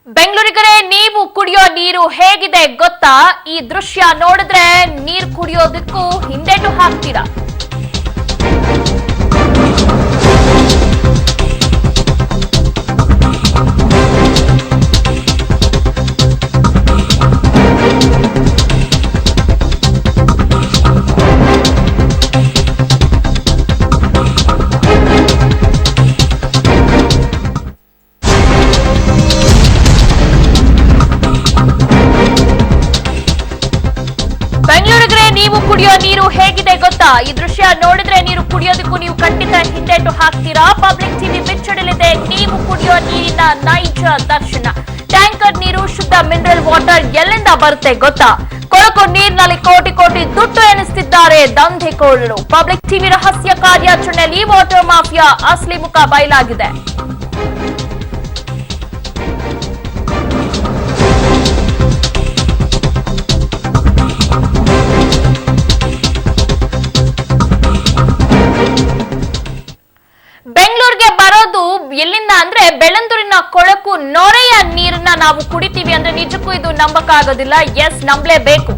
ಬೆಂಗಳೂರಿಗರೆ ನೀವು ಕುಡಿಯೋ ನೀರು ಹೇಗಿದೆ ಗೊತ್ತಾ? ಈ ದೃಶ್ಯ ನೋಡಿದ್ರೆ ನೀರು ಕುಡಿಯೋದಕ್ಕೂ ಹಿಂದೇಟು ಹಾಕ್ತೀರಾ? ನೀವು ಕುಡಿಯೋ ನೀರು ಹೇಗಿದೆ ಗೊತ್ತಾ? ಈ ದೃಶ್ಯ ನೋಡಿದ್ರೆ ನೀರು ಕುಡಿಯೋದಕ್ಕೂ ನೀವು ಖಂಡಿತ ಹಿಂದೇಟು ಹಾಕ್ತೀರಾ? ಪಬ್ಲಿಕ್ ಟಿವಿ ಬಿಚ್ಚಿಡಲಿದೆ ನೀವು ಕುಡಿಯೋ ನೀರಿನ ನೈಜ ದರ್ಶನ. ಟ್ಯಾಂಕರ್ ನೀರು, ಶುದ್ಧ ಮಿನರಲ್ ವಾಟರ್ ಎಲ್ಲಿಂದ ಬರುತ್ತೆ ಗೊತ್ತಾ? ಕೊಳಕು ನೀರಿನಲ್ಲಿ ಕೋಟಿ ಕೋಟಿ ದುಡ್ಡು ಎನಿಸುತ್ತಿದ್ದಾರೆ ದಂಧೆಕೋರರು. ಪಬ್ಲಿಕ್ ಟಿವಿ ರಹಸ್ಯ ಕಾರ್ಯಾಚರಣೆಯಲ್ಲಿ ವಾಟರ್ ಮಾಫಿಯಾ ಅಸಲಿ ಮುಖ ಬಯಲಾಗಿದೆ. ಬೆಂಗಳೂರಿಗೆ ಬರೋದು ಎಲ್ಲಿಂದ ಅಂದ್ರೆ ಬೆಳಂದೂರಿನ ಕೊಳಕು ನೊರೆಯ ನೀರನ್ನ ನಾವು ಕುಡಿತೀವಿ ಅಂದ್ರೆ ನಿಜಕ್ಕೂ ಇದು ನಂಬಕ್ಕಾಗೋದಿಲ್ಲ. ಎಸ್, ನಂಬಲೇಬೇಕು.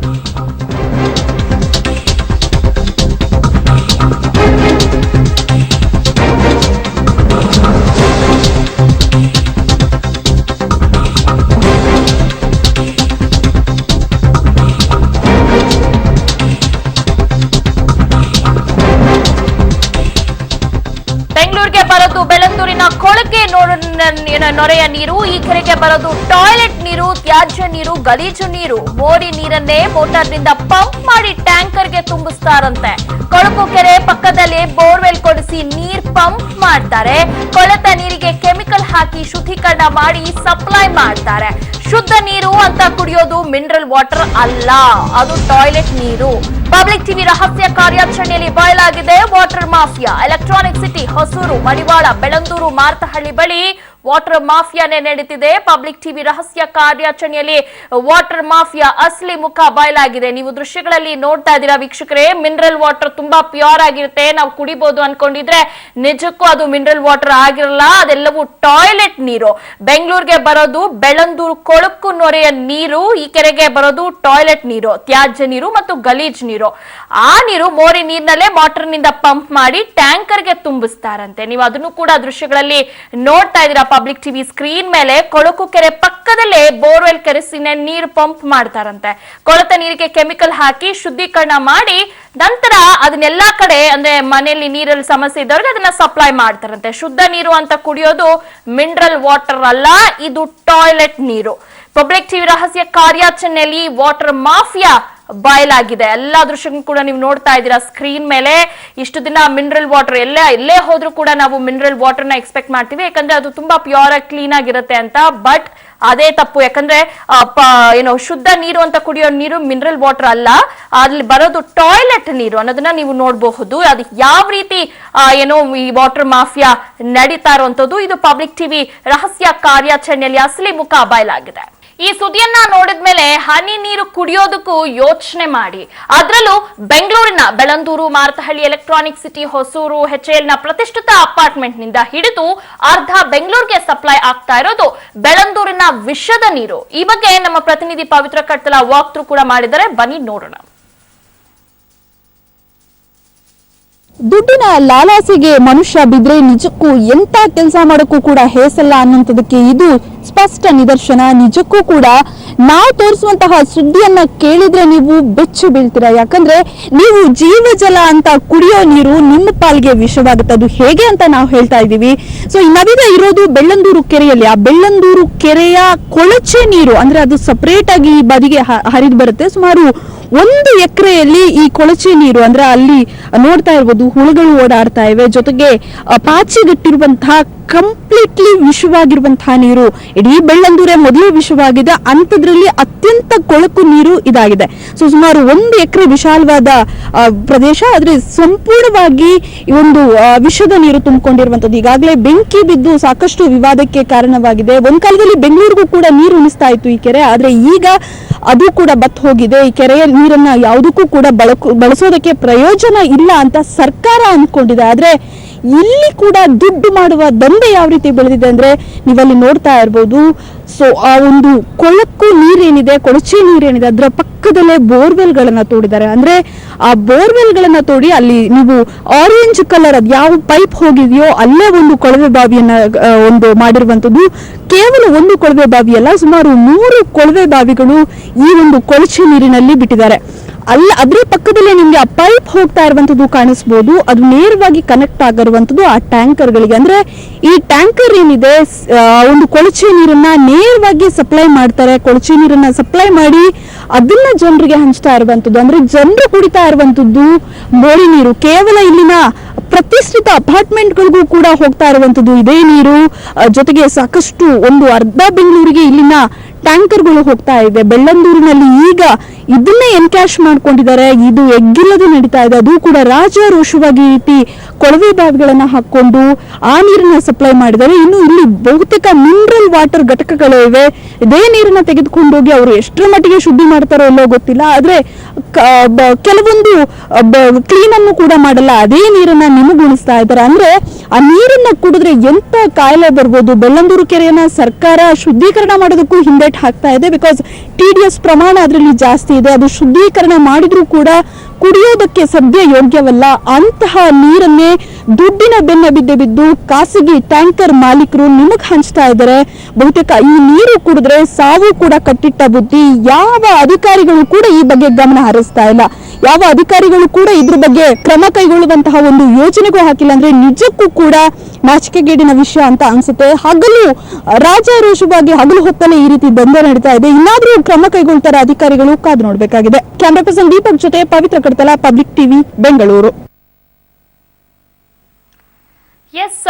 ಬೆಂಗಳೂರಿಗೆ ಬರೋದು ಬೆಳಂದೂರಿನ ಕೊಳಕೆ ನೊರೆಯ ನೀರು. ಈ ಕೆರೆಗೆ ಬರೋದು ಟಾಯ್ಲೆಟ್ ನೀರು, ತ್ಯಾಜ್ಯ ನೀರು, ಗಲೀಜು ನೀರು. ಮೋರಿ ನೀರನ್ನೇ ಮೋಟಾರ್ನಿಂದ ಪಂಪ್ ಮಾಡಿ ಟ್ಯಾಂಕರ್ಗೆ ತುಂಬಿಸ್ತಾರಂತೆ. ಕೊಳಕು ಕೆರೆ ಪಕ್ಕದಲ್ಲಿ ಬೋರ್ವೆಲ್ ಕೊಡಿಸಿ ನೀರ್ ಪಂಪ್ ಮಾಡ್ತಾರೆ. ಕೊಳೆತ ನೀರಿಗೆ ಕೆಮಿಕಲ್ ಹಾಕಿ ಶುದ್ಧೀಕರಣ ಮಾಡಿ ಸಪ್ಲೈ ಮಾಡ್ತಾರೆ. ಶುದ್ಧ ನೀರು ಅಂತ ಕುಡಿಯೋದು ಮಿನರಲ್ ವಾಟರ್ ಅಲ್ಲ, ಅದು ಟಾಯ್ಲೆಟ್ ನೀರು. ಪಬ್ಲಿಕ್ ಟಿವಿ ರಹಸ್ಯ ಕಾರ್ಯಾಚರಣೆಯಲ್ಲಿ ಬಯಲಾಗಿದೆ water mafia. Electronic city, Hosur, Madiwala, Bellandur, Marathahalli ಬಳಿ ವಾಟರ್ ಮಾಫಿಯಾನೇ ನಡೀತಿದೆ. ಪಬ್ಲಿಕ್ ಟಿವಿ ರಹಸ್ಯ ಕಾರ್ಯಾಚರಣೆಯಲ್ಲಿ ವಾಟರ್ ಮಾಫಿಯಾ ಅಸಲಿ ಮುಖ ಬಯಲಾಗಿದೆ. ನೀವು ದೃಶ್ಯಗಳಲ್ಲಿ ನೋಡ್ತಾ ಇದ್ದೀರಾ ವೀಕ್ಷಕರೇ. ಮಿನರಲ್ ವಾಟರ್ ತುಂಬಾ ಪ್ಯೂರ್ ಆಗಿರುತ್ತೆ, ನಾವು ಕುಡಿಬಹುದು ಅನ್ಕೊಂಡಿದ್ರೆ ನಿಜಕ್ಕೂ ಅದು ಮಿನರಲ್ ವಾಟರ್ ಆಗಿರಲ್ಲ, ಅದೆಲ್ಲವೂ ಟಾಯ್ಲೆಟ್ ನೀರು. ಬೆಂಗಳೂರಿಗೆ ಬರೋದು ಬೆಳಂದೂರು ಕೊಳಕು ನೊರೆಯ ನೀರು, ಈ ಕೆರೆಗೆ ಬರೋದು ಟಾಯ್ಲೆಟ್ ನೀರು, ತ್ಯಾಜ್ಯ ನೀರು ಮತ್ತು ಗಲೀಜ್ ನೀರು. ಆ ನೀರು ಮೋರಿ ನೀರಿನಲ್ಲೇ ಮೋಟರ್ ನಿಂದ ಪಂಪ್ ಮಾಡಿ ಟ್ಯಾಂಕರ್ಗೆ ತುಂಬಿಸ್ತಾರಂತೆ. ನೀವು ಅದನ್ನು ಕೂಡ ದೃಶ್ಯಗಳಲ್ಲಿ ನೋಡ್ತಾ ಇದ್ದೀರಾ ಪಬ್ಲಿಕ್ ಟಿವಿ ಸ್ಕ್ರೀನ್ ಮೇಲೆ. ಕೊಳಕು ಕೆರೆ ಪಕ್ಕದಲ್ಲೇ ಬೋರ್ವೆಲ್ ಕೆರೆಸಿನ ನೀರು ಪಂಪ್ ಮಾಡ್ತಾರಂತೆ. ಕೊಳೆತ ನೀರಿಗೆ ಕೆಮಿಕಲ್ ಹಾಕಿ ಶುದ್ಧೀಕರಣ ಮಾಡಿ ನಂತರ ಅದನ್ನೆಲ್ಲಾ ಕಡೆ ಅಂದ್ರೆ ಮನೆಯಲ್ಲಿ ನೀರಲ್ಲಿ ಸಮಸ್ಯೆ ಇದ್ದವ್ರಿಗೆ ಅದನ್ನ ಸಪ್ಲೈ ಮಾಡ್ತಾರಂತೆ. ಶುದ್ಧ ನೀರು ಅಂತ ಕುಡಿಯೋದು ಮಿನರಲ್ ವಾಟರ್ ಅಲ್ಲ, ಇದು ಟಾಯ್ಲೆಟ್ ನೀರು. ಪಬ್ಲಿಕ್ ಟಿವಿ ರಹಸ್ಯ ಕಾರ್ಯಾಚರಣೆಯಲ್ಲಿ ವಾಟರ್ ಮಾಫಿಯಾ ಬಯಲಾಗಿದೆ. ಎಲ್ಲಾ ದೃಶ್ಯ ಕೂಡ ನೀವು ನೋಡ್ತಾ ಇದ್ದೀರಾ ಸ್ಕ್ರೀನ್ ಮೇಲೆ. ಇಷ್ಟು ದಿನ ಮಿನರಲ್ ವಾಟರ್ ಎಲ್ಲೇ ಹೋದ್ರೂ ಕೂಡ ನಾವು ಮಿನರಲ್ ವಾಟರ್ ನ ಎಕ್ಸ್ಪೆಕ್ಟ್ ಮಾಡ್ತೀವಿ, ಯಾಕಂದ್ರೆ ಅದು ತುಂಬಾ ಪ್ಯೂರ್ ಆಗಿ ಕ್ಲೀನ್ ಆಗಿರುತ್ತೆ ಅಂತ. ಬಟ್ ಅದೇ ತಪ್ಪು, ಯಾಕಂದ್ರೆ ಶುದ್ಧ ನೀರು ಅಂತ ಕುಡಿಯೋ ನೀರು ಮಿನರಲ್ ವಾಟರ್ ಅಲ್ಲ, ಅಲ್ಲಿ ಬರೋದು ಟಾಯ್ಲೆಟ್ ನೀರು ಅನ್ನೋದನ್ನ ನೀವು ನೋಡಬಹುದು. ಅದು ಯಾವ ರೀತಿ ಈ ವಾಟರ್ ಮಾಫಿಯಾ ನಡೀತಾ ಇರುವಂತದ್ದು, ಇದು ಪಬ್ಲಿಕ್ ಟಿವಿ ರಹಸ್ಯ ಕಾರ್ಯಾಚರಣೆಯಲ್ಲಿ ಅಸಲಿ ಮುಖ ಬಯಲಾಗಿದೆ. ಈ ಸುದ್ದಿಯನ್ನ ನೋಡಿದ್ಮೇಲೆ ಹನಿ ನೀರು ಕುಡಿಯೋದಕ್ಕೂ ಯೋಚನೆ ಮಾಡಿ. ಅದರಲ್ಲೂ ಬೆಂಗಳೂರಿನ Bellandur, Marathahalli, electronic city, Hosur, HAL ನ ಪ್ರತಿಷ್ಠಿತ ಅಪಾರ್ಟ್ಮೆಂಟ್ ನಿಂದ ಹಿಡಿದು ಅರ್ಧ ಬೆಂಗಳೂರಿಗೆ ಸಪ್ಲೈ ಆಗ್ತಾ ಇರೋದು ಬೆಳಂದೂರಿನ ವಿಷದ ನೀರು. ಈ ಬಗ್ಗೆ ನಮ್ಮ ಪ್ರತಿನಿಧಿ ಪವಿತ್ರ ಕಟ್ತಲ ವಾಕ್ ಥ್ರೂ ಕೂಡ ಮಾಡಿದರೆ, ಬನ್ನಿ ನೋಡೋಣ. ದುಡ್ಡಿನ ಲಾಲಾಸೆಗೆ ಮನುಷ್ಯ ಬಿದ್ರೆ ನಿಜಕ್ಕೂ ಎಂತ ಕೆಲಸ ಮಾಡೋಕ್ಕೂ ಕೂಡ ಹೇಸಲ್ಲ ಅನ್ನೋಂಥದಕ್ಕೆ ಇದು ಸ್ಪಷ್ಟ ನಿದರ್ಶನ. ನಿಜಕ್ಕೂ ಕೂಡ ನಾವು ತೋರಿಸುವಂತಹ ಸುದ್ದಿಯನ್ನ ಕೇಳಿದ್ರೆ ನೀವು ಬೆಚ್ಚು ಬೀಳ್ತೀರಾ. ಯಾಕಂದ್ರೆ ನೀವು ಜೀವಜಲ ಅಂತ ಕುಡಿಯೋ ನೀರು ನಿಮ್ಮ ಪಾಲ್ಗೆ ವಿಷವಾಗುತ್ತೆ. ಅದು ಹೇಗೆ ಅಂತ ನಾವು ಹೇಳ್ತಾ ಇದ್ದೀವಿ. ಸೊ ನಾವೀಗ ಇರೋದು ಬೆಳ್ಳಂದೂರು ಕೆರೆಯಲ್ಲಿ. ಆ ಬೆಳ್ಳಂದೂರು ಕೆರೆಯ ಕೊಳಚೆ ನೀರು ಅಂದ್ರೆ ಅದು ಸಪರೇಟ್ ಆಗಿ ಈ ಬದಿಗೆ ಹರಿದು ಬರುತ್ತೆ. ಸುಮಾರು 1 ಎಕರೆಯಲ್ಲಿ ಈ ಕೊಳಚೆ ನೀರು ಅಂದ್ರೆ ಅಲ್ಲಿ ನೋಡ್ತಾ ಇರ್ಬೋದು ಹುಳುಗಳು ಓಡಾಡ್ತಾ ಇವೆ, ಜೊತೆಗೆ ಪಾಚಿಗಟ್ಟಿರುವಂತಹ ಕಂಪ್ಲೀಟ್ಲಿ ವಿಷವಾಗಿರುವಂತಹ ನೀರು. ಇಡೀ ಬೆಳ್ಳಂದೂರೇ ಮೊದಲೇ ವಿಷವಾಗಿದೆ, ಅಂಥದ್ರಲ್ಲಿ ಅತ್ಯಂತ ಕೊಳಕು ನೀರು ಇದಾಗಿದೆ. ಸೊ ಸುಮಾರು 1 ಎಕರೆ ವಿಶಾಲವಾದ ಪ್ರದೇಶ, ಆದ್ರೆ ಸಂಪೂರ್ಣವಾಗಿ ಈ ಒಂದು ವಿಷದ ನೀರು ತುಂಬಿಕೊಂಡಿರುವಂತದ್ದು. ಈಗಾಗಲೇ ಬೆಂಕಿ ಬಿದ್ದು ಸಾಕಷ್ಟು ವಿವಾದಕ್ಕೆ ಕಾರಣವಾಗಿದೆ. ಒಂದ್ ಕಾಲದಲ್ಲಿ ಬೆಂಗಳೂರಿಗೂ ಕೂಡ ನೀರು ಉಣಿಸ್ತಾ ಇತ್ತು ಈ ಕೆರೆ, ಆದ್ರೆ ಈಗ ಅದು ಕೂಡ ಬತ್ ಹೋಗಿದೆ. ಈ ಕೆರೆಯ ನೀರನ್ನ ಯಾವುದಕ್ಕೂ ಕೂಡ ಬಳಸೋದಕ್ಕೆ ಪ್ರಯೋಜನ ಇಲ್ಲ ಅಂತ ಸರ್ಕಾರ ಅಂದ್ಕೊಂಡಿದೆ. ಆದ್ರೆ ಇಲ್ಲಿ ಕೂಡ ದುಡ್ಡು ಮಾಡುವ ದನಿ ಮುಂದೆ ಯಾವ ರೀತಿ ಬೆಳೆದಿದೆ ಅಂದ್ರೆ ನೀವಲ್ಲಿ ನೋಡ್ತಾ ಇರ್ಬೋದು. ಸೊ ಆ ಒಂದು ಕೊಳಕು ನೀರೇನಿದೆ, ಕೊಳಚೆ ನೀರೇನಿದೆ, ಅದರ ಪಕ್ಕದಲ್ಲೇ ಬೋರ್ವೆಲ್ ಗಳನ್ನ ತೋಡಿದ್ದಾರೆ. ಅಂದ್ರೆ ಆ ಬೋರ್ವೆಲ್ ಗಳನ್ನ ತೋಡಿ ಅಲ್ಲಿ ನೀವು ಆರೆಂಜ್ ಕಲರ್ ಅದ್ ಯಾವ ಪೈಪ್ ಹೋಗಿದೆಯೋ ಅಲ್ಲೇ ಒಂದು ಕೊಳವೆ ಬಾವಿಯನ್ನ ಒಂದು ಮಾಡಿರುವಂತದ್ದು. ಕೇವಲ ಒಂದು ಕೊಳವೆ ಬಾವಿ ಅಲ್ಲ, ಸುಮಾರು 3 ಕೊಳವೆ ಬಾವಿಗಳು ಈ ಒಂದು ಕೊಳಚೆ ನೀರಿನಲ್ಲಿ ಬಿಟ್ಟಿದ್ದಾರೆ. ಅದ್ರ ಪಕ್ಕದಲ್ಲೇ ನಿಮ್ಗೆ ಆ ಪೈಪ್ ಹೋಗ್ತಾ ಇರುವಂತದ್ದು ಕಾಣಿಸ್ಬೋದು. ಅದು ನೇರವಾಗಿ ಕನೆಕ್ಟ್ ಆಗಿರುವಂತದ್ದು ಆ ಟ್ಯಾಂಕರ್ ಗಳಿಗೆ. ಅಂದ್ರೆ ಈ ಟ್ಯಾಂಕರ್ ಏನಿದೆ ಒಂದು ಕೊಳಚೆ ನೀರನ್ನ ನೇರವಾಗಿ ಸಪ್ಲೈ ಮಾಡ್ತಾರೆ. ಕೊಳಚೆ ನೀರನ್ನ ಸಪ್ಲೈ ಮಾಡಿ ಅದನ್ನ ಜನರಿಗೆ ಹಂಚ್ತಾ ಇರುವಂತದ್ದು. ಅಂದ್ರೆ ಜನರು ಕುಡಿತಾ ಇರುವಂತದ್ದು ಮೋರಿ ನೀರು. ಕೇವಲ ಇಲ್ಲಿನ ಪ್ರತಿಷ್ಠಿತ ಅಪಾರ್ಟ್ಮೆಂಟ್ಗಳಿಗೂ ಕೂಡ ಹೋಗ್ತಾ ಇರುವಂತದ್ದು ಇದೇ ನೀರು. ಜೊತೆಗೆ ಸಾಕಷ್ಟು ಒಂದು ಅರ್ಧ ಬೆಂಗಳೂರಿಗೆ ಇಲ್ಲಿನ ಟ್ಯಾಂಕರ್ಗಳು ಹೋಗ್ತಾ ಇದೆ. ಬೆಳ್ಳಂದೂರಿನಲ್ಲಿ ಈಗ ಇದನ್ನೇ ಎನ್ಕ್ಯಾಶ್ ಮಾಡ್ಕೊಂಡಿದ್ದಾರೆ. ಇದು ಎಗ್ಗಿಲ್ಲದೆ ನಡೀತಾ ಇದೆ. ಅದು ಕೂಡ ರಾಜಾರೋಷವಾಗಿ ಈ ರೀತಿ ಕೊಳವೆ ಬಾವಿಗಳನ್ನ ಹಾಕೊಂಡು ಆ ನೀರನ್ನ ಸಪ್ಲೈ ಮಾಡಿದ್ದಾರೆ. ಇನ್ನು ಇಲ್ಲಿ ಬಹುತೇಕ ಮಿನರಲ್ ವಾಟರ್ ಘಟಕಗಳು ಇವೆ. ಇದೇ ನೀರನ್ನ ತೆಗೆದುಕೊಂಡೋಗಿ ಅವರು ಎಷ್ಟರ ಮಟ್ಟಿಗೆ ಶುದ್ಧಿ ಮಾಡ್ತಾರೋ ಇಲ್ಲೋ ಗೊತ್ತಿಲ್ಲ. ಆದ್ರೆ ಕೆಲವೊಂದು ಕ್ಲೀನ್ ಅನ್ನು ಕೂಡ ಮಾಡಲ್ಲ, ಅದೇ ನೀರನ್ನ ನಿಮಗುಣಿಸ್ತಾ ಇದ್ದಾರೆ. ಅಂದ್ರೆ ಆ ನೀರನ್ನ ಕುಡಿದ್ರೆ ಎಂತ ಕಾಯಿಲೆ ಬರ್ಬೋದು. ಬೆಳ್ಳಂದೂರು ಕೆರೆಯನ್ನ ಸರ್ಕಾರ ಶುದ್ಧೀಕರಣ ಮಾಡೋದಕ್ಕೂ ಹಿಂದೇಟ್ ಹಾಕ್ತಾ ಇದೆ. ಬಿಕಾಸ್ TDS ಪ್ರಮಾಣ ಅದರಲ್ಲಿ ಜಾಸ್ತಿ ಇದೆ. ಅದು ಶುದ್ಧೀಕರಣ ಮಾಡಿದ್ರೂ ಕೂಡ ಕುಡಿಯೋದಕ್ಕೆ ಸದ್ಯ ಯೋಗ್ಯವಲ್ಲ. ಅಂತಹ ನೀರನ್ನೇ ದುಡ್ಡಿನ ಬೆನ್ನ ಬಿದ್ದು ಖಾಸಗಿ ಟ್ಯಾಂಕರ್ ಮಾಲೀಕರು ನಿಮಗ್ ಹಂಚ್ತಾ ಇದ್ದಾರೆ. ಬಹುತೇಕ ಈ ನೀರು ಕುಡಿದ್ರೆ ಸಾವು ಕೂಡ ಕಟ್ಟಿಟ್ಟ ಬುದ್ಧಿ. ಯಾವ ಅಧಿಕಾರಿಗಳು ಕೂಡ ಈ ಬಗ್ಗೆ ಗಮನ ಹರಿಸ್ತಾ ಇಲ್ಲ. ಯಾವ ಅಧಿಕಾರಿಗಳು ಕೂಡ ಇದ್ರ ಬಗ್ಗೆ ಕ್ರಮ ಕೈಗೊಳ್ಳುವಂತಹ ಒಂದು ಯೋಜನೆಗೂ ಹಾಕಿಲ್ಲ. ಅಂದ್ರೆ ನಿಜಕ್ಕೂ ಕೂಡ ನಾಚಿಕೆಗೇಡಿನ ವಿಷಯ ಅಂತ ಅನ್ಸುತ್ತೆ. ಹಗಲು ರಾಜಾರೋಷವಾಗಿ ಹಗಲು ಹೊತ್ತಲೇ ಈ ರೀತಿ ದಂಧೆ ನಡೀತಾ ಇದೆ. ಇನ್ನಾದ್ರೂ ಕ್ರಮ ಕೈಗೊಳ್ತಾರೆ ಅಧಿಕಾರಿಗಳು, ಕಾದು ನೋಡ್ಬೇಕಾಗಿದೆ. ಕ್ಯಾಮರಾ ಪರ್ಸನ್ ದೀಪಕ್ ಜೊತೆ Pavithra Kadtala, public TV, Bengaluru. Yes,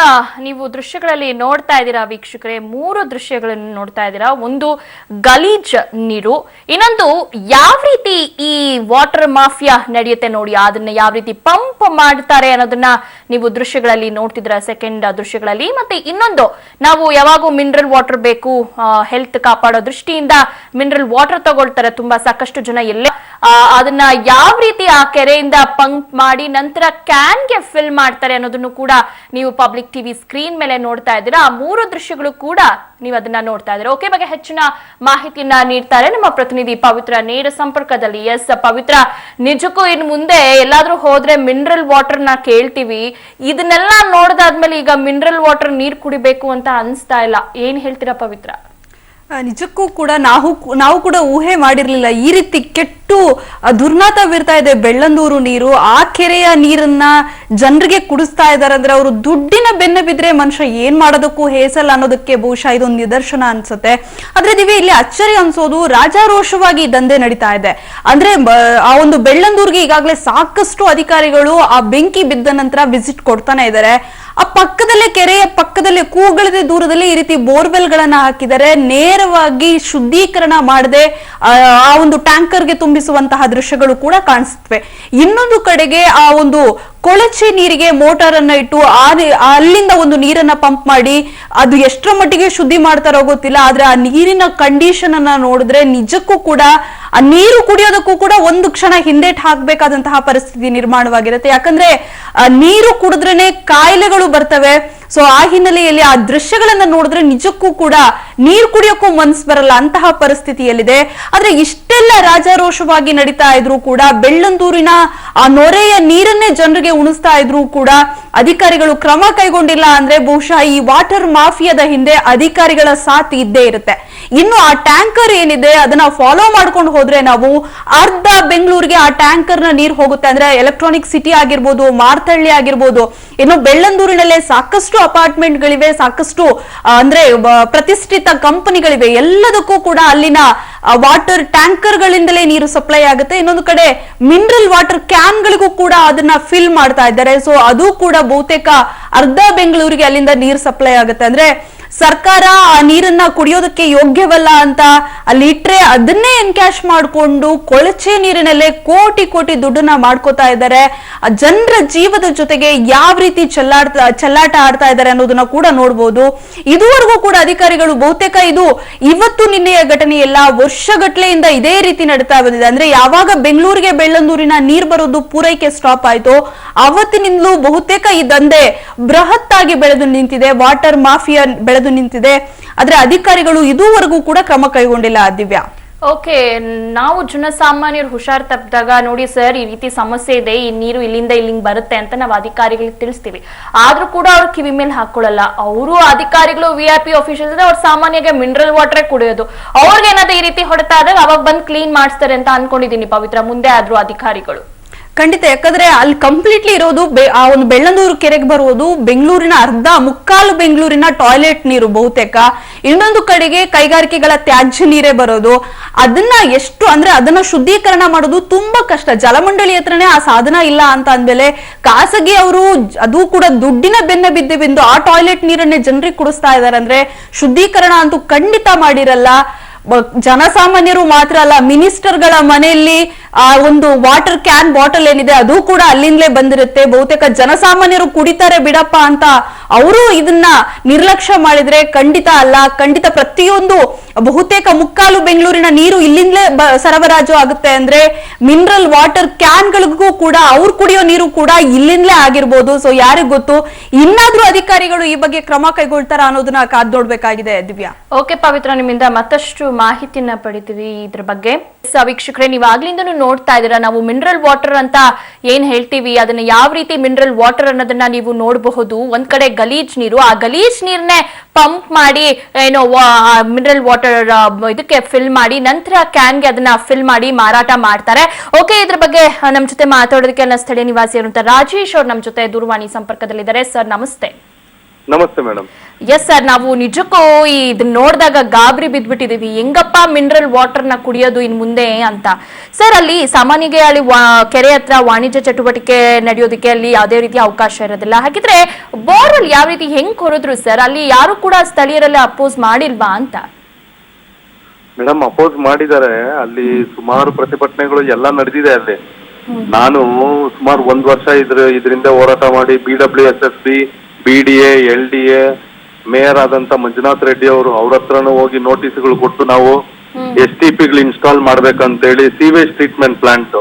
ನೀವು ದೃಶ್ಯಗಳಲ್ಲಿ ನೋಡ್ತಾ ಇದ್ದೀರಾ ವೀಕ್ಷಕರೇ. 3 ದೃಶ್ಯಗಳನ್ನು ನೋಡ್ತಾ ಇದ್ದೀರಾ. ಒಂದು ಗಲೀಜ್ ನೀರು, ಇನ್ನೊಂದು ಯಾವ ರೀತಿ ಈ ವಾಟರ್ ಮಾಫಿಯಾ ನಡೆಯುತ್ತೆ ನೋಡಿ, ಅದನ್ನ ಯಾವ ರೀತಿ ಪಂಪ್ ಮಾಡ್ತಾರೆ ಅನ್ನೋದನ್ನ ನೀವು ದೃಶ್ಯಗಳಲ್ಲಿ ನೋಡ್ತಿದ್ರ ಸೆಕೆಂಡ್ ದೃಶ್ಯಗಳಲ್ಲಿ. ಮತ್ತೆ ಇನ್ನೊಂದು, ನಾವು ಯಾವಾಗೂ ಮಿನರಲ್ ವಾಟರ್ ಬೇಕು, ಹೆಲ್ತ್ ಕಾಪಾಡೋ ದೃಷ್ಟಿಯಿಂದ ಮಿನರಲ್ ವಾಟರ್ ತಗೊಳ್ತಾರೆ ತುಂಬಾ ಸಾಕಷ್ಟು ಜನ. ಎಲ್ಲ ಅದನ್ನ ಯಾವ ರೀತಿ ಆ ಕೆರೆಯಿಂದ ಪಂಪ್ ಮಾಡಿ ನಂತರ ಕ್ಯಾನ್ಗೆ ಫಿಲ್ ಮಾಡ್ತಾರೆ ಅನ್ನೋದನ್ನು ಕೂಡ ನೀವು ಪಬ್ಲಿಕ್ ಟಿವಿ ಸ್ಕ್ರೀನ್ ಮೇಲೆ ನೋಡ್ತಾ ಇದ್ದೀರಾ. ಆ 3 ದೃಶ್ಯಗಳು ಕೂಡ ನೀವು ಅದನ್ನ ನೋಡ್ತಾ ಇದ್ದೀರಾ. ಓಕೆ, ಬಗ್ಗೆ ಹೆಚ್ಚಿನ ಮಾಹಿತಿಯನ್ನ ನೀಡ್ತಾರೆ ನಮ್ಮ ಪ್ರತಿನಿಧಿ ಪವಿತ್ರ ನೇರ ಸಂಪರ್ಕದಲ್ಲಿ. ಎಸ್ ಪವಿತ್ರ, ನಿಜಕ್ಕೂ ಇನ್ನು ಮುಂದೆ ಎಲ್ಲಾದ್ರೂ ಹೋದ್ರೆ ಮಿನರಲ್ ವಾಟರ್ ನ ಕೇಳ್ತೀವಿ. ಇದನ್ನೆಲ್ಲ ನೋಡಿದಾದ್ಮೇಲೆ ಈಗ ಮಿನರಲ್ ವಾಟರ್ ನೀರ್ ಕುಡಿಬೇಕು ಅಂತ ಅನ್ಸ್ತಾ ಇಲ್ಲ. ಏನ್ ಹೇಳ್ತೀರಾ ಪವಿತ್ರ? ನಿಜಕ್ಕೂ ಕೂಡ ನಾವು ಕೂಡ ಊಹೆ ಮಾಡಿರ್ಲಿಲ್ಲ ಈ ರೀತಿ ಕೆಟ್ಟು ದುರ್ನಾತ ಬೀರ್ತಾ ಇದೆ ಬೆಳ್ಳಂದೂರು ನೀರು. ಆ ಕೆರೆಯ ನೀರನ್ನ ಜನರಿಗೆ ಕುಡಿಸ್ತಾ ಇದಾರೆ ಅಂದ್ರೆ ಅವರು ದುಡ್ಡಿನ ಬೆನ್ನ ಬಿದ್ರೆ ಮನುಷ್ಯ ಏನ್ ಮಾಡೋದಕ್ಕೂ ಹೇಸಲ್ಲ ಅನ್ನೋದಕ್ಕೆ ಬಹುಶಃ ಇದೊಂದು ನಿದರ್ಶನ ಅನ್ಸುತ್ತೆ. ಆದ್ರೆ ದಿವ್ಯ, ಇಲ್ಲಿ ಅಚ್ಚರಿ ಅನ್ಸೋದು ರಾಜಾರೋಷವಾಗಿ ದಂಧೆ ನಡೀತಾ ಇದೆ. ಅಂದ್ರೆ ಆ ಒಂದು ಬೆಳ್ಳಂದೂರ್ಗೆ ಈಗಾಗಲೇ ಸಾಕಷ್ಟು ಅಧಿಕಾರಿಗಳು ಆ ಬೆಂಕಿ ಬಿದ್ದ ನಂತರ ವಿಸಿಟ್ ಕೊಡ್ತಾನೆ ಇದ್ದಾರೆ. ಆ ಪಕ್ಕದಲ್ಲೇ, ಕೆರೆಯ ಪಕ್ಕದಲ್ಲೇ ಕೂಗಳದೆ ದೂರದಲ್ಲಿ ಈ ರೀತಿ ಬೋರ್ವೆಲ್ ಗಳನ್ನ ಹಾಕಿದ್ದಾರೆ. ನೇರವಾಗಿ ಶುದ್ಧೀಕರಣ ಮಾಡದೆ ಆ ಒಂದು ಟ್ಯಾಂಕರ್ಗೆ ತುಂಬಿಸುವಂತಹ ದೃಶ್ಯಗಳು ಕೂಡ ಕಾಣಿಸುತ್ತವೆ. ಇನ್ನೊಂದು ಕಡೆಗೆ ಆ ಒಂದು ಕೊಳಚೆ ನೀರಿಗೆ ಮೋಟಾರ್ ಅನ್ನ ಇಟ್ಟು ಅಲ್ಲಿಂದ ಒಂದು ನೀರನ್ನ ಪಂಪ್ ಮಾಡಿ ಅದು ಎಷ್ಟರ ಮಟ್ಟಿಗೆ ಶುದ್ಧಿ ಮಾಡ್ತಾರೋ ಗೊತ್ತಿಲ್ಲ. ಆದ್ರೆ ಆ ನೀರಿನ ಕಂಡೀಷನ್ ಅನ್ನ ನೋಡಿದ್ರೆ ನಿಜಕ್ಕೂ ಕೂಡ ಆ ನೀರು ಕುಡಿಯೋದಕ್ಕೂ ಕೂಡ ಒಂದು ಕ್ಷಣ ಹಿಂದೇಟ್ ಹಾಕ್ಬೇಕಾದಂತಹ ಪರಿಸ್ಥಿತಿ ನಿರ್ಮಾಣವಾಗಿರುತ್ತೆ. ಯಾಕಂದ್ರೆ ನೀರು ಕುಡಿದ್ರೇನೆ ಕಾಯಿಲೆಗಳು ಬರ್ತವೆ. ಸೊ ಆ ಹಿನ್ನೆಲೆಯಲ್ಲಿ ಆ ದೃಶ್ಯಗಳನ್ನ ನೋಡಿದ್ರೆ ನಿಜಕ್ಕೂ ಕೂಡ ನೀರು ಕುಡಿಯೋಕ್ಕೂ ಮನ್ಸು ಬರಲ್ಲ, ಅಂತಹ ಪರಿಸ್ಥಿತಿಯಲ್ಲಿದೆ. ಆದ್ರೆ ಇಷ್ಟೆಲ್ಲ ರಾಜಾರೋಷವಾಗಿ ನಡೀತಾ ಇದ್ರು ಕೂಡ ಬೆಳ್ಳಂದೂರಿನ ಆ ನೊರೆಯ ನೀರನ್ನೇ ಜನರಿಗೆ ಉಣಿಸ್ತಾ ಇದ್ರು ಕೂಡ ಅಧಿಕಾರಿಗಳು ಕ್ರಮ ಕೈಗೊಂಡಿಲ್ಲ ಅಂದ್ರೆ ಬಹುಶಃ ಈ ವಾಟರ್ ಮಾಫಿಯಾದ ಹಿಂದೆ ಅಧಿಕಾರಿಗಳ ಸಾಥ್ ಇದ್ದೇ ಇರುತ್ತೆ. ಇನ್ನು ಆ ಟ್ಯಾಂಕರ್ ಏನಿದೆ ಅದನ್ನ ಫಾಲೋ ಮಾಡ್ಕೊಂಡು ಹೋದ್ರೆ ನಾವು ಅರ್ಧ ಬೆಂಗಳೂರಿಗೆ ಆ ಟ್ಯಾಂಕರ್ ನ ನೀರು ಹೋಗುತ್ತೆ. ಅಂದ್ರೆ ಎಲೆಕ್ಟ್ರಾನಿಕ್ ಸಿಟಿ ಆಗಿರ್ಬೋದು, ಮಾರ್ತಳ್ಳಿ ಆಗಿರ್ಬೋದು, ಇನ್ನು ಬೆಳ್ಳಂದೂರಿನಲ್ಲೇ ಸಾಕಷ್ಟು ಅಪಾರ್ಟ್ಮೆಂಟ್ ಗಳಿವೆ, ಸಾಕಷ್ಟು ಅಂದ್ರೆ ಪ್ರತಿಷ್ಠಿತ ಕಂಪನಿಗಳಿವೆ. ಎಲ್ಲದಕ್ಕೂ ಕೂಡ ಅಲ್ಲಿನ ವಾಟರ್ ಟ್ಯಾಂಕರ್ ಗಳಿಂದಲೇ ನೀರು ಸಪ್ಲೈ ಆಗುತ್ತೆ. ಇನ್ನೊಂದು ಕಡೆ ಮಿನರಲ್ ವಾಟರ್ ಕ್ಯಾನ್ ಗಳಿಗೂ ಕೂಡ ಅದನ್ನ ಫಿಲ್ ಮಾಡ್ತಾ ಇದ್ದಾರೆ. ಸೊ ಅದು ಕೂಡ ಬಹುತೇಕ ಅರ್ಧ ಬೆಂಗಳೂರಿಗೆ ಅಲ್ಲಿಂದ ನೀರು ಸಪ್ಲೈ ಆಗುತ್ತೆ. ಅಂದ್ರೆ ಸರ್ಕಾರ ಆ ನೀರನ್ನ ಕುಡಿಯೋದಕ್ಕೆ ಯೋಗ್ಯವಲ್ಲ ಅಂತ ಅಲ್ಲಿ ಇಟ್ರೆ ಅದನ್ನೇ ಎನ್ಕ್ಯಾಶ್ ಮಾಡಿಕೊಂಡು ಕೊಳಚೆ ನೀರಿನಲ್ಲೇ ಕೋಟಿ ಕೋಟಿ ದುಡ್ಡನ್ನ ಮಾಡ್ಕೋತಾ ಇದ್ದಾರೆ. ಜನರ ಜೀವದ ಜೊತೆಗೆ ಯಾವ ರೀತಿ ಚೆಲ್ಲಾಟ ಆಡ್ತಾ ಇದ್ದಾರೆ ಅನ್ನೋದನ್ನ ಕೂಡ ನೋಡ್ಬೋದು. ಇದುವರೆಗೂ ಕೂಡ ಅಧಿಕಾರಿಗಳು ಬಹುತೇಕ ಇದು ಇವತ್ತು ನಿನ್ನೆಯ ಘಟನೆಯಲ್ಲ, ವರ್ಷಗಟ್ಲೆಯಿಂದ ಇದೇ ರೀತಿ ನಡೀತಾ ಬಂದಿದೆ. ಅಂದ್ರೆ ಯಾವಾಗ ಬೆಂಗಳೂರಿಗೆ ಬೆಳ್ಳಂದೂರಿನ ನೀರ್ ಬರೋದು ಪೂರೈಕೆ ಸ್ಟಾಪ್ ಆಯ್ತು ಅವತ್ತಿನಿಂದಲೂ ಬಹುತೇಕ ಈ ದಂಧೆ ಬೃಹತ್ ಆಗಿ ಬೆಳೆದು ನಿಂತಿದೆ, ವಾಟರ್ ಮಾಫಿಯಾ ಬೆಳೆದು ನಿಂತಿದೆ. ಆದ್ರೆ ಅಧಿಕಾರಿಗಳು ಇದುವರೆಗೂ ಕೂಡ ಕ್ರಮ ಕೈಗೊಂಡಿಲ್ಲ. ದಿವ್ಯಾ, ಓಕೆ, ನಾವು ಜನಸಾಮಾನ್ಯರು ಹುಷಾರ್ ತಪ್ಪಿದಾಗ ನೋಡಿ ಸರ್ ಈ ರೀತಿ ಸಮಸ್ಯೆ ಇದೆ, ಈ ನೀರು ಇಲ್ಲಿಂದ ಇಲ್ಲಿಂಗ್ ಬರುತ್ತೆ ಅಂತ ನಾವು ಅಧಿಕಾರಿಗಳಿಗೆ ತಿಳಿಸ್ತೀವಿ. ಆದ್ರೂ ಕೂಡ ಅವ್ರು ಕಿವಿ ಮೇಲೆ ಹಾಕೊಳ್ಳಲ್ಲ. ಅವರು ಅಧಿಕಾರಿಗಳು VIP ಆಫೀಷಿಯಲ್ಸ್ ಅವ್ರು ಸಾಮಾನ್ಯವಾಗಿ ಮಿನರಲ್ ವಾಟರ್ ಕುಡಿಯೋದು. ಅವ್ರಿಗೆ ಏನಾದ್ರು ಈ ರೀತಿ ಹೊಡೆತಾ ಆದಾಗ ಅವಾಗ ಬಂದು ಕ್ಲೀನ್ ಮಾಡಿಸ್ತಾರೆ ಅಂತ ಅನ್ಕೊಂಡಿದೀನಿ ಪವಿತ್ರ, ಮುಂದೆ ಆದ್ರೂ ಅಧಿಕಾರಿಗಳು ಖಂಡಿತ. ಯಾಕಂದ್ರೆ ಅಲ್ಲಿ ಕಂಪ್ಲೀಟ್ಲಿ ಇರೋದು ಆ ಒಂದು ಬೆಳ್ಳಂದೂರು ಕೆರೆಗೆ ಬರುವುದು ಬೆಂಗಳೂರಿನ ಮುಕ್ಕಾಲು ಬೆಂಗಳೂರಿನ ಟಾಯ್ಲೆಟ್ ನೀರು ಬಹುತೇಕ. ಇನ್ನೊಂದು ಕಡೆಗೆ ಕೈಗಾರಿಕೆಗಳ ತ್ಯಾಜ್ಯ ನೀರೇ ಬರೋದು. ಅದನ್ನ ಎಷ್ಟು ಅಂದ್ರೆ ಅದನ್ನ ಶುದ್ಧೀಕರಣ ಮಾಡೋದು ತುಂಬಾ ಕಷ್ಟ. ಜಲಮಂಡಳಿ ಹತ್ರನೇ ಆ ಸಾಧನ ಇಲ್ಲ ಅಂತ ಅಂದ್ಮೇಲೆ ಖಾಸಗಿ ಅವರು ಅದು ಕೂಡ ದುಡ್ಡಿನ ಬೆನ್ನ ಬಿದ್ದು ಆ ಟಾಯ್ಲೆಟ್ ನೀರನ್ನೇ ಜನರಿಗೆ ಕುಡಿಸ್ತಾ ಇದಾರೆ ಅಂದ್ರೆ ಶುದ್ಧೀಕರಣ ಅಂತೂ ಖಂಡಿತ ಮಾಡಿರಲ್ಲ. ಜನಸಾಮಾನ್ಯರು ಮಾತ್ರ ಅಲ್ಲ, ಮಿನಿಸ್ಟರ್ಗಳ ಮನೆಯಲ್ಲಿ ಆ ಒಂದು ವಾಟರ್ ಕ್ಯಾನ್ ಬಾಟಲ್ ಏನಿದೆ ಅದು ಕೂಡ ಅಲ್ಲಿಂದಲೇ ಬಂದಿರುತ್ತೆ. ಬಹುತೇಕ ಜನಸಾಮಾನ್ಯರು ಕುಡಿತಾರೆ ಬಿಡಪ್ಪ ಅಂತ ಅವರು ಇದನ್ನ ನಿರ್ಲಕ್ಷ್ಯ ಮಾಡಿದ್ರೆ ಖಂಡಿತ ಅಲ್ಲ. ಖಂಡಿತ ಪ್ರತಿಯೊಂದು ಬಹುತೇಕ ಮುಕ್ಕಾಲು ಬೆಂಗಳೂರಿನ ನೀರು ಇಲ್ಲಿಂದಲೇ ಸರಬರಾಜು ಆಗುತ್ತೆ ಅಂದ್ರೆ ಮಿನರಲ್ ವಾಟರ್ ಕ್ಯಾನ್ಗಳಿಗೂ ಕೂಡ ಅವ್ರು ಕುಡಿಯೋ ನೀರು ಕೂಡ ಇಲ್ಲಿಂದಲೇ ಆಗಿರ್ಬೋದು. ಸೊ ಯಾರಿಗ್ ಗೊತ್ತು, ಇನ್ನಾದ್ರೂ ಅಧಿಕಾರಿಗಳು ಈ ಬಗ್ಗೆ ಕ್ರಮ ಕೈಗೊಳ್ತಾರ ಅನ್ನೋದನ್ನ ಕಾದ್ ನೋಡ್ಬೇಕಾಗಿದೆ. ದಿವ್ಯಾ, ಓಕೆ ಪವಿತ್ರ, ನಿಮ್ಮಿಂದ ಮತ್ತಷ್ಟು ಮಾಹಿತಿಯನ್ನ ಪಡಿತೀವಿ ಇದ್ರ ಬಗ್ಗೆ. ವೀಕ್ಷಕರೇ, ನೀವು ಆಗ್ಲಿಂದನೂ ನೋಡ್ತಾ ಇದ್ದೀರಾ, ನಾವು ಮಿನರಲ್ ವಾಟರ್ ಅಂತ ಏನ್ ಹೇಳ್ತೀವಿ ಅದನ್ನ ಯಾವ ರೀತಿ ಮಿನರಲ್ ವಾಟರ್ ಅನ್ನೋದನ್ನ ನೀವು ನೋಡಬಹುದು. ಒಂದ್ ಕಡೆ ಗಲೀಜ್ ನೀರು, ಆ ಗಲೀಜ್ ನೀರ್ನೇ ಪಂಪ್ ಮಾಡಿ ಏನೋ ಮಿನರಲ್ ವಾಟರ್ ಇದಕ್ಕೆ ಫಿಲ್ ಮಾಡಿ ನಂತರ ಕ್ಯಾನ್ಗೆ ಅದನ್ನ ಫಿಲ್ ಮಾಡಿ ಮಾರಾಟ ಮಾಡ್ತಾರೆ. ಓಕೆ, ಇದ್ರ ಬಗ್ಗೆ ನಮ್ ಜೊತೆ ಮಾತಾಡೋದಕ್ಕೆ ಸ್ಥಳೀಯ ನಿವಾಸಿಯರು ರಾಜೇಶ್ ಅವ್ರು ನಮ್ ಜೊತೆ ದೂರವಾಣಿ ಸಂಪರ್ಕದಲ್ಲಿದ್ದಾರೆ. ಸರ್ ನಮಸ್ತೆ. ನಮಸ್ತೆ ಮೇಡಮ್. ಎಸ್ ಸರ್, ನಾವು ನಿಜಕ್ಕೂ ಇದನ್ನ ನೋಡಿದಾಗ ಗಾಬರಿ ಬಿದ್ಬಿಟ್ಟಿದೀವಿ. ಹೆಂಗಪ್ಪ ಮಿನರಲ್ ವಾಟರ್ ನ ಕುಡಿಯೋದು ಇನ್ ಮುಂದೆ ಅಂತ. ಸರ್, ಅಲ್ಲಿ ಸಾಮಾನ್ಯಗೆ ಅಲ್ಲಿ ಕೆರೆ ಹತ್ರ ವಾಣಿಜ್ಯ ಚಟುವಟಿಕೆ ನಡೆಯೋದಕ್ಕೆ ಅಲ್ಲಿ ಯಾವುದೇ ರೀತಿಯ ಅವಕಾಶ ಇರೋದಿಲ್ಲ. ಹಾಗಿದ್ರೆ ಬೋರ್ವೆಲ್ ಯಾವ ರೀತಿ ಹೆಂಗ್ ಕೊರಿದ್ರು ಸರ್? ಅಲ್ಲಿ ಯಾರು ಕೂಡ ಸ್ಥಳೀಯರೆಲ್ಲ ಅಪೋಸ್ ಮಾಡಿಲ್ವಾ ಅಂತ? ಮೇಡಮ್, ಅಪೋಸ್ ಮಾಡಿದ್ದಾರೆ. ಅಲ್ಲಿ ಸುಮಾರು ಪ್ರತಿಭಟನೆಗಳು ಎಲ್ಲ ನಡೆದಿದೆ ಅಲ್ಲಿ. ನಾನು ಸುಮಾರು 1 ವರ್ಷ ಇದರಿಂದ ಹೋರಾಟ ಮಾಡಿ BWSSB, BDA, LDA, ಮೇಯರ್ ಆದಂತ ಮಂಜುನಾಥ್ ರೆಡ್ಡಿ ಅವ್ರ ಹತ್ರನೂ ಹೋಗಿ ನೋಟಿಸ್ಗಳು ಕೊಟ್ಟು ನಾವು STPಗಳು ಇನ್ಸ್ಟಾಲ್ ಮಾಡ್ಬೇಕಂತೇಳಿ ಸೀವೇಜ್ ಟ್ರೀಟ್ಮೆಂಟ್ ಪ್ಲಾಂಟ್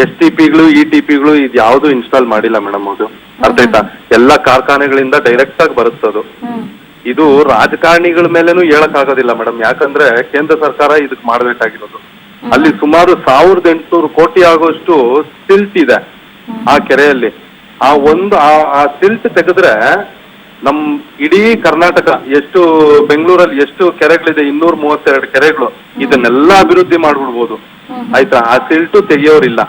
STPಗಳು ETPಗಳು ಇದು ಯಾವ್ದು ಇನ್ಸ್ಟಾಲ್ ಮಾಡಿಲ್ಲ ಮೇಡಮ್. ಅದು ಅರ್ಥ ಆಯ್ತಾ? ಎಲ್ಲ ಕಾರ್ಖಾನೆಗಳಿಂದ ಡೈರೆಕ್ಟ್ ಆಗಿ ಬರುತ್ತದು. ಇದು ರಾಜಕಾರಣಿಗಳ ಮೇಲೇನು ಹೇಳಕ್ ಆಗೋದಿಲ್ಲ ಮೇಡಮ್, ಯಾಕಂದ್ರೆ ಕೇಂದ್ರ ಸರ್ಕಾರ ಇದಕ್ ಮಾಡ್ಬೇಕಾಗಿರೋದು. ಅಲ್ಲಿ ಸುಮಾರು 1800 ಕೋಟಿ ಆಗೋಷ್ಟು ಸಿಲ್ಟ್ ಇದೆ ಆ ಕೆರೆಯಲ್ಲಿ. ಆ ಸಿಲ್ಟ್ ತೆಗೆದ್ರೆ ನಮ್ ಇಡೀ ಕರ್ನಾಟಕ ಎಷ್ಟು ಬೆಂಗಳೂರಲ್ಲಿ ಎಷ್ಟು ಕೆರೆಗಳಿದೆ, 232 ಕೆರೆಗಳು, ಇದನ್ನೆಲ್ಲ ಅಭಿವೃದ್ಧಿ ಮಾಡ್ಬಿಡ್ಬೋದು. ಆಯ್ತಾ? ಆ ಸಿಲ್ಟು ತೆಗಿಯೋರಿಲ್ಲ.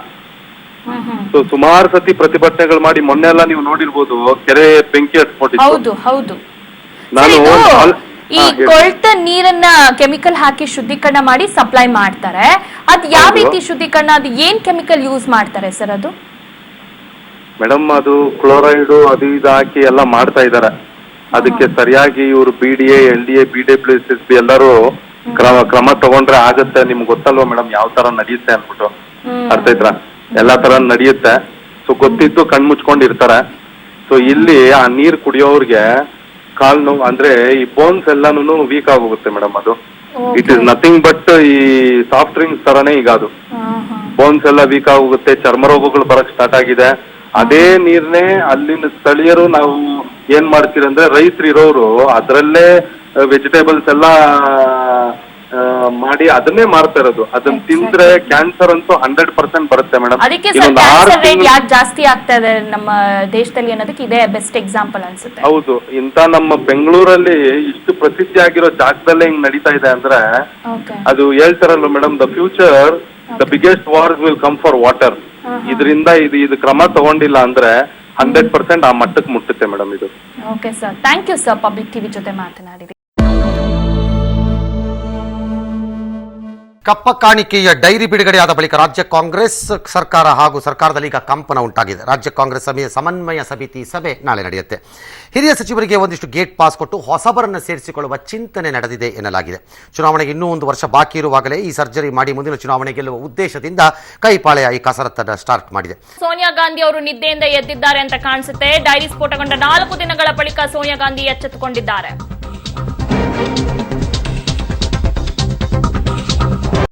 ಸೊ ಸುಮಾರು ಸತಿ ಪ್ರತಿಭಟನೆಗಳು ಮಾಡಿ ಮೊನ್ನೆ ಎಲ್ಲ ನೀವು ನೋಡಿರ್ಬೋದು, ಕೆರೆ ಬೆಂಕಿ ಹಚ್ಕೊಂಡಿತ್ತು. ನಾನು ಈ ಕೊಳ್ತ ನೀರನ್ನ ಕೆಮಿಕಲ್ ಹಾಕಿ ಶುದ್ಧೀಕರಣ ಮಾಡಿ ಸಪ್ಲೈ ಮಾಡ್ತಾರೆ. ಅದ್ ಯಾವ ರೀತಿ ಶುದ್ಧೀಕರಣ, ಅದು ಏನ್ ಕೆಮಿಕಲ್ ಯೂಸ್ ಮಾಡ್ತಾರೆ ಸರ್ ಅದು? ಮೇಡಮ್, ಅದು ಕ್ಲೋರೈಡ್ ಅದು ಇದು ಹಾಕಿ ಎಲ್ಲ ಮಾಡ್ತಾ ಇದಾರೆ. ಅದಕ್ಕೆ ಸರಿಯಾಗಿ ಇವರು BDA, LDA, BWSSB ಎಲ್ಲರೂ ಕ್ರಮ ತಗೊಂಡ್ರೆ ಆಗತ್ತೆ. ನಿಮ್ಗೆ ಗೊತ್ತಲ್ವಾ ಮೇಡಮ್ ಯಾವ ತರ ನಡೆಯುತ್ತೆ ಅನ್ಬಿಟ್ಟು. ಅರ್ಥ ಆಯ್ತಾ? ಎಲ್ಲಾ ತರ ನಡೆಯುತ್ತೆ. ಸೊ ಗೊತ್ತಿದ್ದು ಕಣ್ಮುಚ್ಕೊಂಡಿರ್ತಾರೆ. ಸೊ ಇಲ್ಲಿ ಆ ನೀರ್ ಕುಡಿಯೋರ್ಗೆ ಕಾಲ್ ನೋವು ಅಂದ್ರೆ ಈ ಬೋನ್ಸ್ ಎಲ್ಲಾನು ವೀಕ್ ಆಗೋಗುತ್ತೆ ಮೇಡಮ್. ಅದು ಇಟ್ ಇಸ್ ನಥಿಂಗ್ ಬಟ್ ಈ ಸಾಫ್ಟ್ ಡ್ರಿಂಕ್ಸ್ ತರಾನೇ ಈಗ ಅದು. ಬೋನ್ಸ್ ಎಲ್ಲ ವೀಕ್ ಆಗೋಗುತ್ತೆ, ಚರ್ಮ ರೋಗಗಳು ಬರಕ್ ಸ್ಟಾರ್ಟ್ ಆಗಿದೆ. ಅದೇ ನೀರ್ನೇ ಅಲ್ಲಿನ ಸ್ಥಳೀಯರು ನಾವು ಏನ್ ಮಾಡ್ತೀರಂದ್ರೆ, ರೈತರು ಇರೋರು ಅದರಲ್ಲೇ ವೆಜಿಟೇಬಲ್ಸ್ ಎಲ್ಲ ಮಾಡಿ ಅದನ್ನೇ ಮಾಡ್ತಾ ಇರೋದು. ಅದನ್ನ ತಿಂದ್ರೆ ಕ್ಯಾನ್ಸರ್ ಅಂತೂ 100% ಬರುತ್ತೆ ಮೇಡಮ್. ಅದಕ್ಕೆ ಕ್ಯಾನ್ಸರ್ ರೇಟ್ ಯಾಕೆ ಜಾಸ್ತಿ ಆಗ್ತಾ ಇದೆ ನಮ್ಮ ದೇಶದಲ್ಲಿ ಅನ್ನೋದಕ್ಕೆ ಇದೇ ಬೆಸ್ಟ್ ಎಕ್ಸಾಂಪಲ್ ಅನ್ಸುತ್ತೆ. ಹೌದು, ಇಂತ ನಮ್ಮ ಬೆಂಗಳೂರಲ್ಲಿ ಇಷ್ಟು ಪ್ರಸಿದ್ಧಿ ಆಗಿರೋ ಜಾಗದಲ್ಲೇ ಹಿಂಗ್ ನಡೀತಾ ಇದೆ ಅಂದ್ರೆ ಅದು ಹೇಳ್ತಾರಲ್ಲ madam, the future the biggest wars will come for water. ಇದರಿಂದ ಇದು ಕ್ರಮ ತಗೊಂಡಿಲ್ಲ ಅಂದ್ರೆ 100% ಆ ಮಟ್ಟಕ್ಕೆ ಮುಟ್ಟುತ್ತೆ ಮೇಡಮ್ ಇದು. Okay sir, thank you sir public TV ಜೊತೆ ಮಾತನಾಡಿದ್ರಿ. ಕಪ್ಪ ಕಾಣಿಕೆಯ ಡೈರಿ ಬಿಡುಗಡೆಯಾದ ಬಳಿಕ ರಾಜ್ಯ ಕಾಂಗ್ರೆಸ್ ಸರ್ಕಾರ ಹಾಗೂ ಸರ್ಕಾರದಲ್ಲಿ ಈಗ ಕಂಪನ ಉಂಟಾಗಿದೆ. ರಾಜ್ಯ ಕಾಂಗ್ರೆಸ್ ಸಮನ್ವಯ ಸಮಿತಿ ಸಭೆ ನಾಳೆ ನಡೆಯುತ್ತೆ. ಹಿರಿಯ ಸಚಿವರಿಗೆ ಒಂದಿಷ್ಟು ಗೇಟ್ ಪಾಸ್ ಕೊಟ್ಟು ಹೊಸಬರನ್ನು ಸೇರಿಸಿಕೊಳ್ಳುವ ಚಿಂತನೆ ನಡೆದಿದೆ ಎನ್ನಲಾಗಿದೆ. ಚುನಾವಣೆಗೆ ಇನ್ನೂ 1 ವರ್ಷ ಬಾಕಿ ಇರುವಾಗಲೇ ಈ ಸರ್ಜರಿ ಮಾಡಿ ಮುಂದಿನ ಚುನಾವಣೆ ಗೆಲ್ಲುವ ಉದ್ದೇಶದಿಂದ ಕೈಪಾಳೆಯ ಈ ಕಸರತ್ತನ್ನು ಸ್ಟಾರ್ಟ್ ಮಾಡಿದೆ. ಸೋನಿಯಾ ಗಾಂಧಿ ಅವರು ನಿದ್ದೆಯಿಂದ ಎದ್ದಿದ್ದಾರೆ ಅಂತ ಕಾಣಿಸುತ್ತೆ. ಡೈರಿ ಸ್ಫೋಟಗೊಂಡ 4 ದಿನಗಳ ಬಳಿಕ ಸೋನಿಯಾ ಗಾಂಧಿ ಎಚ್ಚೆತ್ತುಕೊಂಡಿದ್ದಾರೆ.